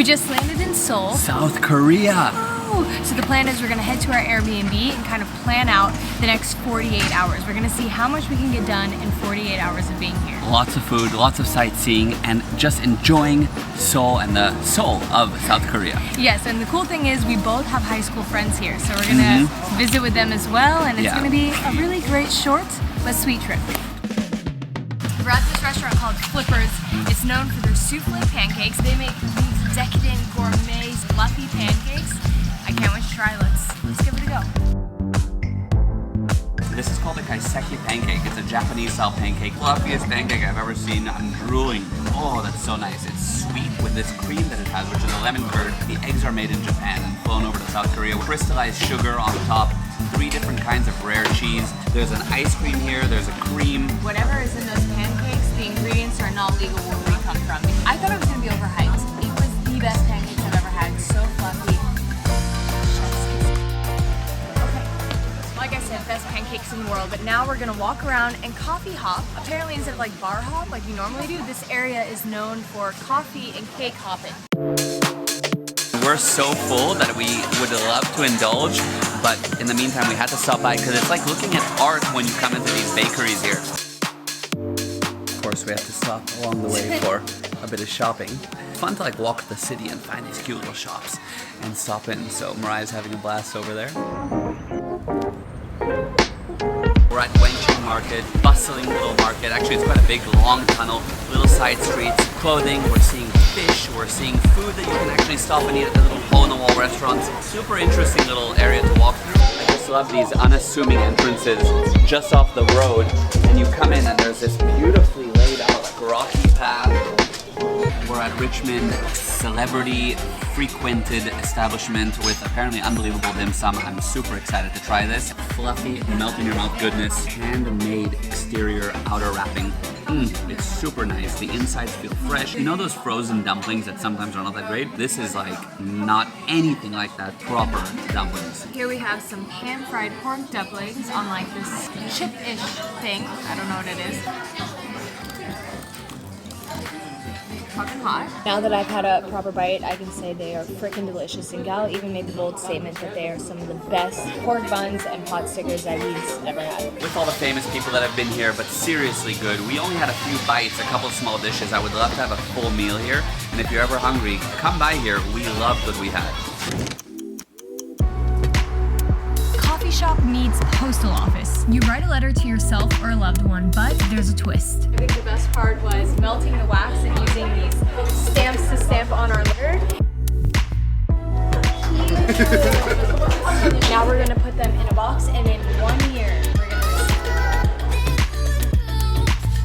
We just landed in Seoul, South Korea. So the plan is we're gonna head to our Airbnb and kind of plan out the next 48 hours. We're gonna see how much we can get done in 48 hours of being here. Lots of food, lots of sightseeing, and just enjoying Seoul and the soul of South Korea. Yes, and the cool thing is we both have high school friends here, so we're gonna visit with them as well, and it's gonna be a really great short but sweet trip. We're at this restaurant called Flippers. It's known for their soufflé pancakes. They make these decadent, gourmet, fluffy pancakes. I can't wait to try. Let's give it a go. This is called a kaiseki pancake. It's a Japanese style pancake. Fluffiest pancake I've ever seen. I'm drooling. Oh, that's so nice. It's sweet with this cream that it has, which is a lemon curd. The eggs are made in Japan and flown over to South Korea with crystallized sugar on top. 3 different kinds of rare cheese. There's an ice cream here, there's a cream. Whatever is in those pancakes, the ingredients are not legal where we come from. I thought it was gonna be overhyped. It was the best pancakes I've ever had. So fluffy. Okay. Like I said, best pancakes in the world, but now we're gonna walk around and coffee hop. Apparently instead of like bar hop like we normally do, this area is known for coffee and cake hopping. We're so full that we would love to indulge, but in the meantime we had to stop by because it's like looking at art when you come into these bakeries here. Of course we have to stop along the way for a bit of shopping. Fun to like walk the city and find these cute little shops and stop in. So Mariah's having a blast over there. We're at Wenching Market, bustling little market. Actually, it's quite a big, long tunnel, little side streets, clothing. We're seeing fish, we're seeing food that you can actually stop and eat at the little hole-in-the-wall restaurants. Super interesting little area to walk through. I just love these unassuming entrances just off the road. And you come in and there's this beautifully laid out like rocky path. We're at Richmond, celebrity frequented establishment with apparently unbelievable dim sum. I'm super excited to try this. Fluffy, melt in your mouth goodness, handmade exterior outer wrapping. It's super nice. The insides feel fresh. You know those frozen dumplings that sometimes are not that great? This is like not anything like that. Proper dumplings. Here we have some pan-fried pork dumplings on like this chip-ish thing. I don't know what it is. Fucking hot. Now that I've had a proper bite, I can say they are freaking delicious. And Gal even made the bold statement that they are some of the best pork buns and pot stickers that he's ever had. With all the famous people that have been here, but seriously good. We only had a few bites, a couple small dishes. I would love to have a full meal here. And if you're ever hungry, come by here. We loved what we had. Shop needs postal office. You write a letter to yourself or a loved one, but there's a twist. I think the best part was melting the wax and using these stamps to stamp on our letter. Now we're gonna put them in a box, and in 1 year we're gonna receive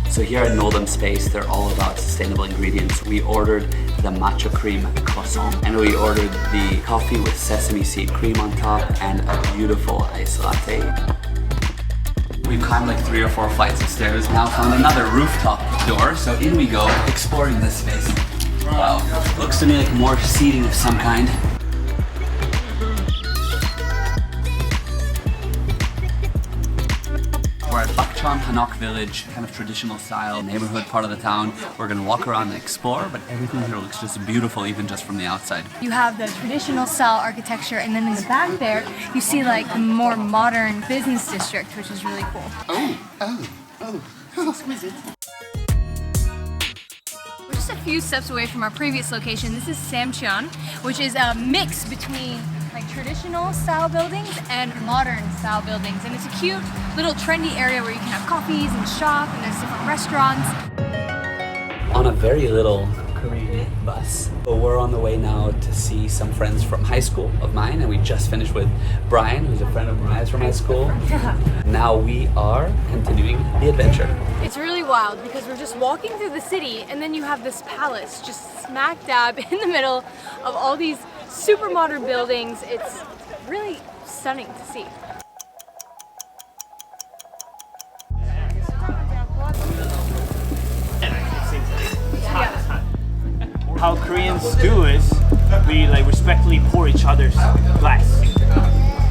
them. So here at Noldum Space, they're all about sustainable ingredients. We ordered the matcha cream croissant, and we ordered the coffee with sesame seed cream on top and a beautiful iced latte. We've climbed like 3 or 4 flights of stairs, now found another rooftop door, so in we go, exploring this space. Wow, looks to me like more seating of some kind. We're at Bakchon Hanok Village, kind of traditional style neighborhood part of the town. We're gonna walk around and explore, but everything here looks just beautiful, even just from the outside. You have the traditional style architecture, and then in the back there, you see like the more modern business district, which is really cool. Oh, exquisite. We're just a few steps away from our previous location. This is Samcheon, which is a mix between like traditional style buildings and modern style buildings, and it's a cute little trendy area where you can have coffees and shop, and there's different restaurants. On a very little Korean bus. But we're on the way now to see some friends from high school of mine, and we just finished with Brian, who's a friend of Mariah's from high school. Now we are continuing the adventure. It's really wild because we're just walking through the city, and then you have this palace just smack dab in the middle of all these super modern buildings. It's really stunning to see. How Koreans do is we like respectfully pour each other's glass.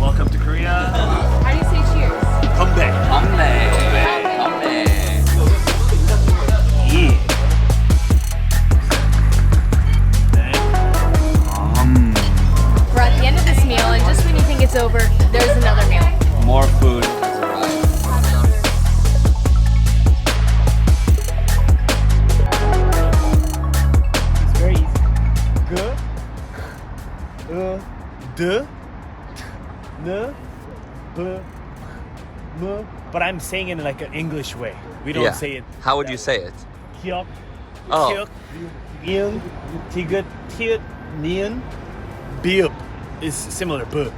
Welcome to Korea. How do you say cheers? Konbae. Konbae. Yeah. over, there's another meal. More food. It's very easy. D, N, B, M. But I'm saying it in like an English way. We don't say it. How would you say it? Hyuk, Oh. hyuk, yung, tigut, tiut, nian, biup is similar. Biup.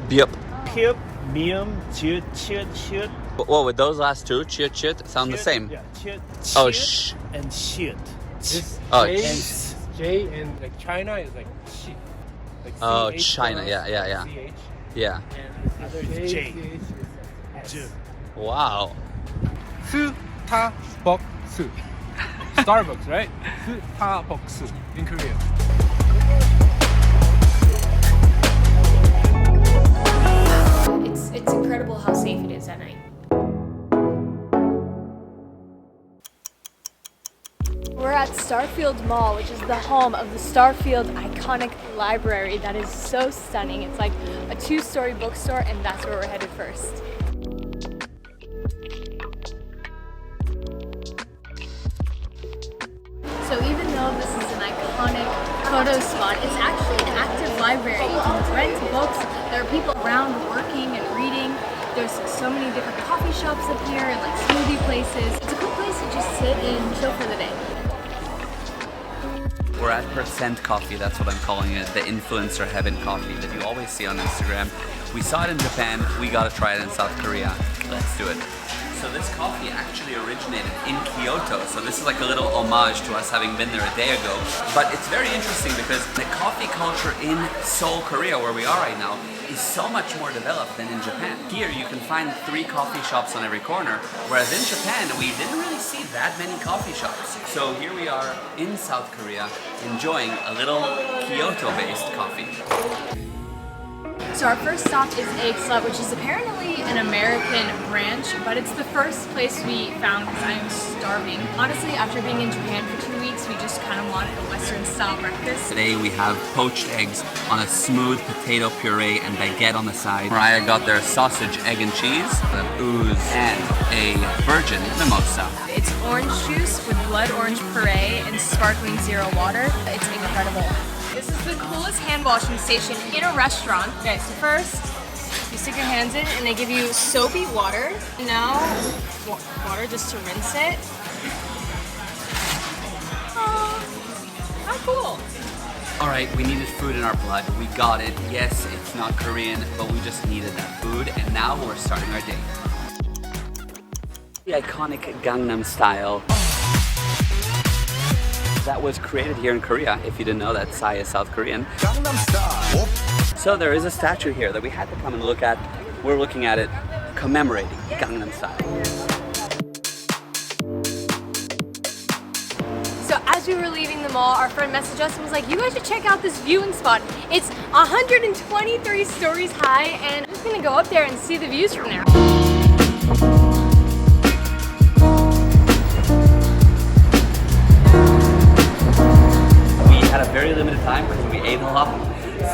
Yep. Piup, mium, chut, chut, chut. Well, with those last two, chit chit, sound the same. Yeah, chut, Oh, chut, and shit. This Oh, J, sh- J and like China is like chi. Like Oh, CH China, for yeah, us, yeah, yeah. CH. Yeah. And Other is J. CH J. is S. Wow. Starbucks. Starbucks, right? Starbucks in Korea. It's incredible how safe it is at night. We're at Starfield Mall, which is the home of the Starfield iconic library that is so stunning. It's like a 2-story bookstore, and that's where we're headed first. So even though this is an iconic photo spot, it's actually an active library. You can rent books. There are people around working and reading. There's so many different coffee shops up here and like smoothie places. It's a cool place to just sit and chill for the day. We're at Percent Coffee, that's what I'm calling it, the influencer heaven coffee that you always see on Instagram. We saw it in Japan, we gotta try it in South Korea. Let's do it. So this coffee actually originated in Kyoto, so this is like a little homage to us having been there a day ago. But it's very interesting because the coffee culture in Seoul, Korea, where we are right now, is so much more developed than in Japan. Here you can find 3 coffee shops on every corner, whereas in Japan we didn't really see that many coffee shops. So here we are in South Korea enjoying a little Kyoto-based coffee. So our first stop is Eggslut, which is apparently an American branch, but it's the first place we found because I am starving. Honestly, after being in Japan for 2 weeks, we just kind of wanted a Western style breakfast. Today we have poached eggs on a smooth potato puree and baguette on the side. Mariah got their sausage, egg and cheese, an ooze, and a virgin mimosa. It's orange juice with blood orange puree and sparkling zero water. It's incredible. This is the coolest hand washing station in a restaurant. Okay, so first, you stick your hands in and they give you soapy water. Now, water just to rinse it. Oh, how cool. All right, we needed food in our blood. We got it. Yes, it's not Korean, but we just needed that food, and now we're starting our day. The iconic Gangnam Style. That was created here in Korea. If you didn't know that, Psy is South Korean. Gangnam Style. So there is a statue here that we had to come and look at. We're looking at it, commemorating Gangnam Style. So as we were leaving the mall, our friend messaged us and was like, you guys should check out this viewing spot. It's 123 stories high, and I'm just gonna go up there and see the views from there. Had a very limited time because we ate a lot,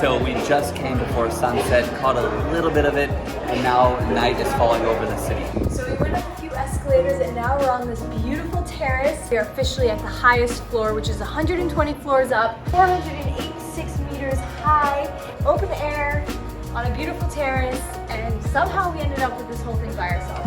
so we just came before sunset, caught a little bit of it, and now night is falling over the city. So we went up a few escalators and now we're on this beautiful terrace. We are officially at the highest floor, which is 120 floors up, 486 meters high, open air, on a beautiful terrace, and somehow we ended up with this whole thing by ourselves.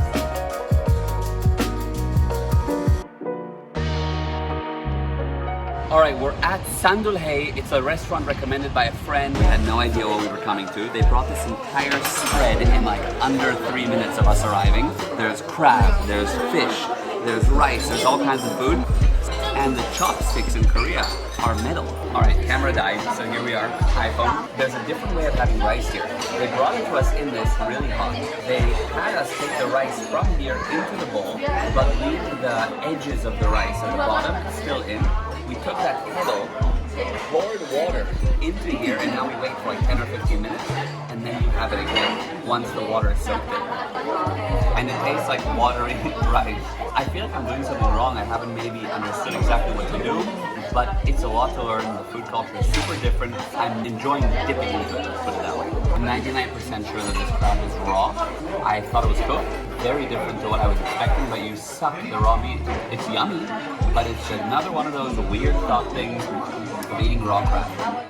All right, we're at Sandulhae. It's a restaurant recommended by a friend. We had no idea what we were coming to. They brought this entire spread in like under 3 minutes of us arriving. There's crab, there's fish, there's rice, there's all kinds of food. And the chopsticks in Korea are metal. All right, camera died, so here we are, iPhone. There's a different way of having rice here. They brought it to us in this really hot. They had us take the rice from here into the bowl, but leave the edges of the rice at the bottom still in. We took that kettle, poured water into here, and now we wait for like 10 or 15 minutes, and then you have it again once the water is soaked in. And it tastes like watery rice. I feel like I'm doing something wrong. I haven't maybe understood exactly what to do, but it's a lot to learn. The food culture is super different. I'm enjoying dipping into it, put it that way. I'm 99% sure that this crab is raw. I thought it was cooked. Very different to what I was expecting, but you suck the raw meat. It's yummy, but it's another one of those weird thought things of eating raw crab.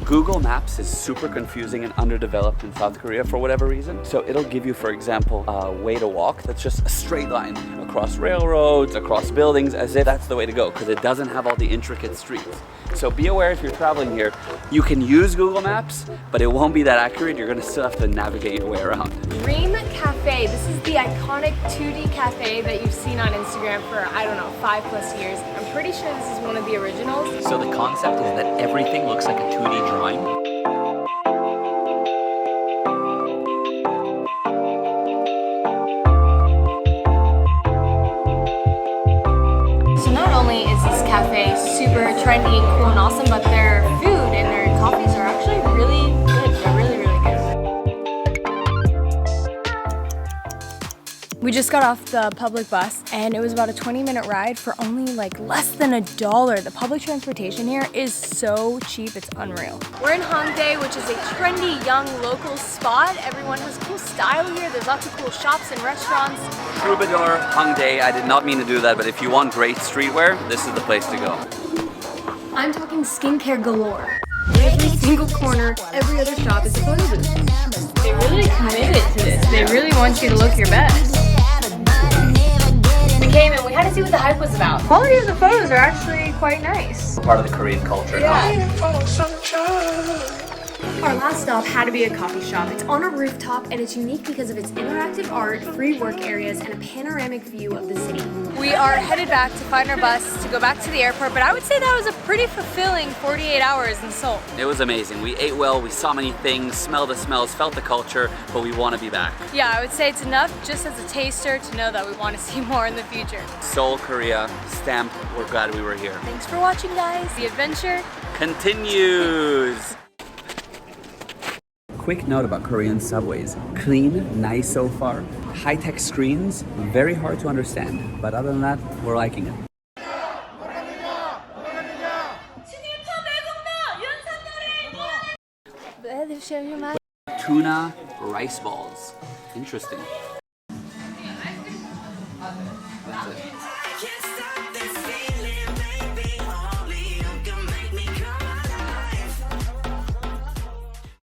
Google Maps is super confusing and underdeveloped in South Korea for whatever reason. So it'll give you, for example, a way to walk that's just a straight line across railroads, across buildings, as if that's the way to go, because it doesn't have all the intricate streets. So be aware if you're traveling here, you can use Google Maps, but it won't be that accurate. You're gonna still have to navigate your way around. Dream Cafe. This is the iconic 2D cafe that you've seen on Instagram for, I don't know, 5+ years. I'm pretty sure this is one of the originals. So the concept is that everything looks like a 2D drawing. So not only is this cafe super trendy and cool and awesome, but their food and their coffees are actually really good. They're really, really good. We just got off the public bus and it was about a 20-minute ride for only like less than $1. The public transportation here is so cheap, it's unreal. We're in Hongdae, which is a trendy young local spot. Everyone has cool style here. There's lots of cool shops and restaurants. Troubadour, Hongdae, I did not mean to do that, but if you want great streetwear, this is the place to go. I'm talking skincare galore. Every single corner, every other shop is a photo booth. They really committed to this. They really want you to look your best. We came and we had to see what the hype was about. Quality of the photos are actually quite nice. Part of the Korean culture. Yeah. Our last stop had to be a coffee shop. It's on a rooftop and it's unique because of its interactive art, free work areas, and a panoramic view of the city. We are headed back to find our bus to go back to the airport, but I would say that was a pretty fulfilling 48 hours in Seoul. It was amazing. We ate well, we saw many things, smelled the smells, felt the culture, but we want to be back. Yeah, I would say it's enough just as a taster to know that we want to see more in the future. Seoul, Korea, stamped. We're glad we were here. Thanks for watching, guys. The adventure continues. Quick note about Korean subways. Clean, nice so far. High-tech screens, very hard to understand. But other than that, we're liking it. Tuna rice balls. Interesting.